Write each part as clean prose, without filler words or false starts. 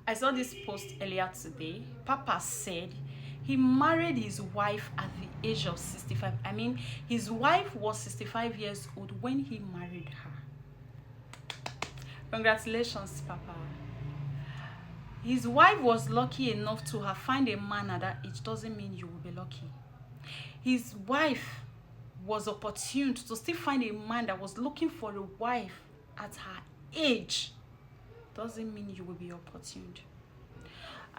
I saw this post earlier today. Papa said he married his wife at the age of 65. I mean, his wife was 65 years old when he married her. Congratulations, Papa. His wife was lucky enough to have found a man at that age. Doesn't mean you will be lucky. His wife was opportune to still find a man that was looking for a wife at her age. Doesn't mean you will be opportuned.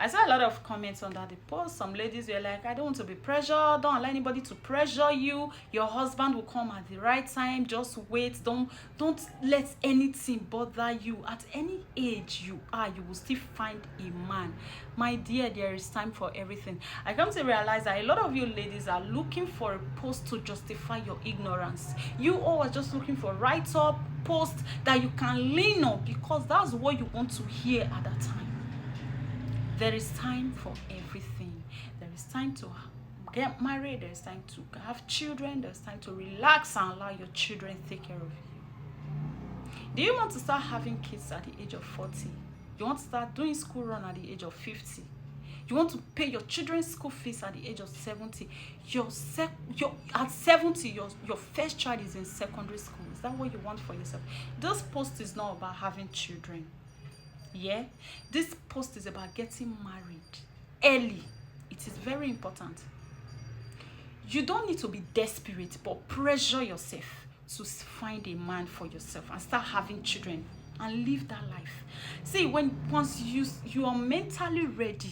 I saw a lot of comments under the post. Some ladies were like, I don't want to be pressured. Don't allow anybody to pressure you. Your husband will come at the right time. Just wait. Don't let anything bother you. At any age you are, you will still find a man. My dear, there is time for everything. I come to realize that a lot of you ladies are looking for a post to justify your ignorance. You all are just looking for write-up posts that you can lean on because that's what you want to hear at that time. There is time for everything. There is time to get married. There is time to have children. There is time to relax and allow your children to take care of you. Do you want to start having kids at the age of 40? You want to start doing school run at the age of 50? You want to pay your children's school fees at the age of 70? At 70, your first child is in secondary school. Is that what you want for yourself? This post is not about having children. Yeah, this post is about getting married early. It is very important. You don't need to be desperate, but pressure yourself to find a man for yourself and start having children and live that life. See, once you are mentally ready,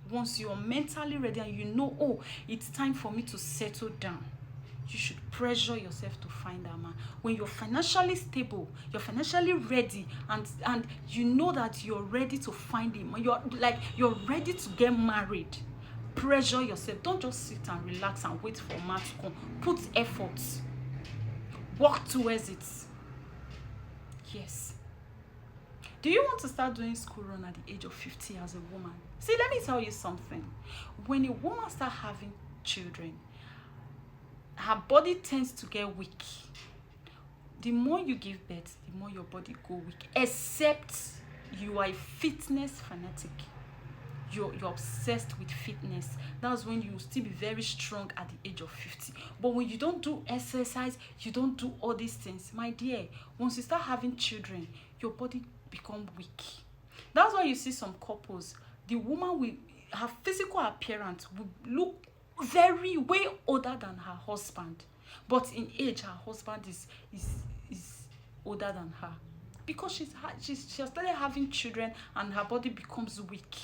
and you know, oh, it's time for me to settle down, you should pressure yourself to find that man. When you're financially stable, you're financially ready, and you know that you're ready to find him, you're ready to get married, pressure yourself. Don't just sit and relax and wait for a man to come. Put efforts. Work towards it. Yes. Do you want to start doing school run at the age of 50 as a woman? See, let me tell you something. When a woman starts having children, her body tends to get weak. The more you give birth, the more your body go weak. Except you are a fitness fanatic. You're obsessed with fitness. That's when you still be very strong at the age of 50. But when you don't do exercise, you don't do all these things, my dear, once you start having children, your body become weak. That's why you see some couples, the woman will, her physical appearance will look very way older than her husband, but in age her husband is older than her because she has started having children and her body becomes weak.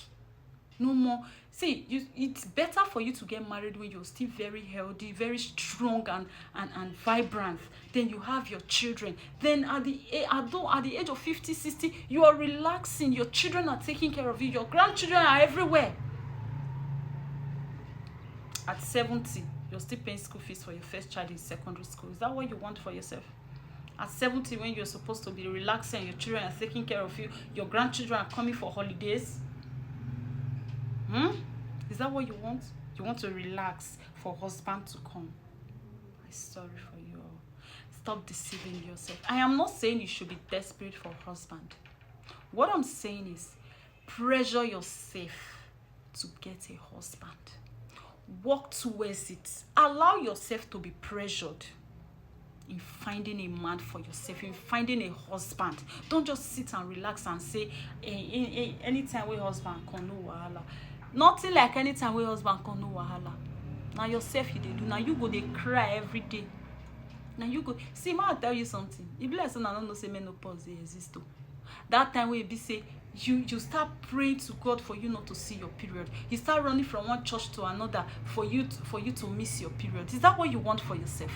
No more. See, it's better for you to get married when you're still very healthy, very strong and vibrant. Then you have your children. Then at the age of 50, 60, you are relaxing. Your children are taking care of you. Your grandchildren are everywhere. At 70, you're still paying school fees for your first child in secondary school. Is that what you want for yourself? At 70, when you're supposed to be relaxing, your children are taking care of you, your grandchildren are coming for holidays. Is that what you want? You want to relax for husband to come. I'm sorry for you all. Stop deceiving yourself. I am not saying you should be desperate for husband. What I'm saying is pressure yourself to get a husband. Work towards it. Allow yourself to be pressured in finding a man for yourself, in finding a husband. Don't just sit and relax and say, anytime we husband come, no wahala. Nothing like anytime we husband come, no wahala. Now yourself you dey do. Now you go dey cry every day. Now you go see. Ma, I tell you something. If like say I don't know say menopause dey exist o. That time wey be say you start praying to God for you not to see your period. You start running from one church to another for you to miss your period. Is that what you want for yourself?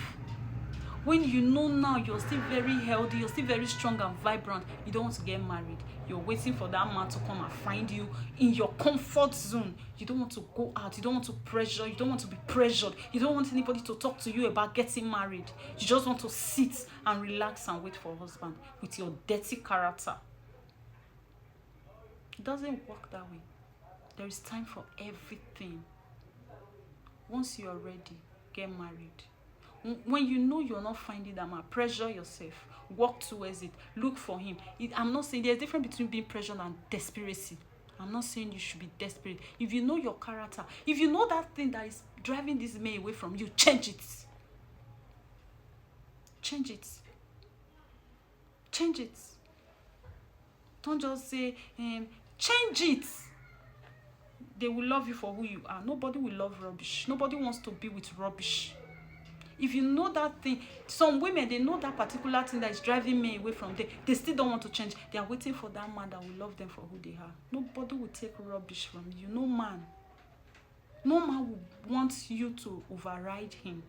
When you know now you're still very healthy, you're still very strong and vibrant, you don't want to get married. You're waiting for that man to come and find you in your comfort zone. You don't want to go out. You don't want to pressure. You don't want to be pressured. You don't want anybody to talk to you about getting married. You just want to sit and relax and wait for a husband with your dirty character. It doesn't work that way. There is time for everything. Once you are ready, get married. When you know you're not finding that man, pressure yourself. Work towards it. Look for him. I'm not saying there's a difference between being pressured and desperation. I'm not saying you should be desperate. If you know your character, if you know that thing that is driving this man away from you, change it. Change it. Change it. Don't just say, change it. They will love you for who you are. Nobody will love rubbish. Nobody wants to be with rubbish. If you know that thing, some women, they know that particular thing that is driving men away from them. They still don't want to change. They are waiting for that man that will love them for who they are. Nobody will take rubbish from you. No man. No man will want you to override him.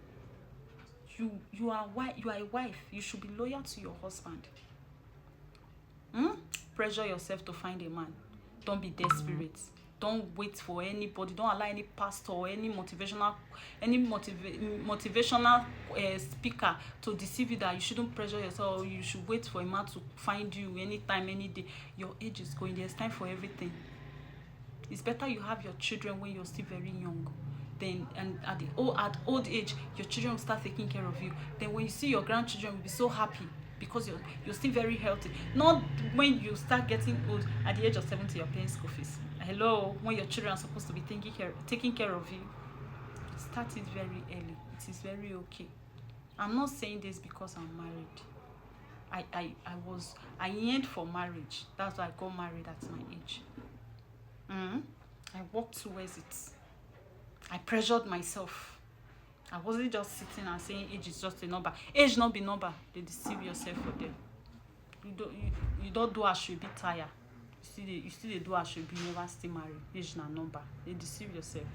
You are a wife. You should be loyal to your husband. Pressure yourself to find a man. Don't be desperate. Don't wait for anybody. Don't allow any pastor or any motivational speaker to deceive you that you shouldn't pressure yourself, or you should wait for a man to find you anytime, any day. Your age is going. There's time for everything. It's better you have your children when you're still very young. Then, and at old age, your children will start taking care of you. Then when you see your grandchildren, will be so happy because you're still very healthy. Not when you start getting old at the age of 70, you're paying school fees. Hello, when your children are supposed to be taking care of you, start it very early. It is very okay. I'm not saying this because I'm married. I yearned for marriage. That's why I got married at my age. I worked towards it. I pressured myself. I wasn't just sitting and saying age is just a number. Age not be number. They deceive yourself for them. You don't do as you be tired. You still they do as you be never still marry. Age na number. They deceive yourself.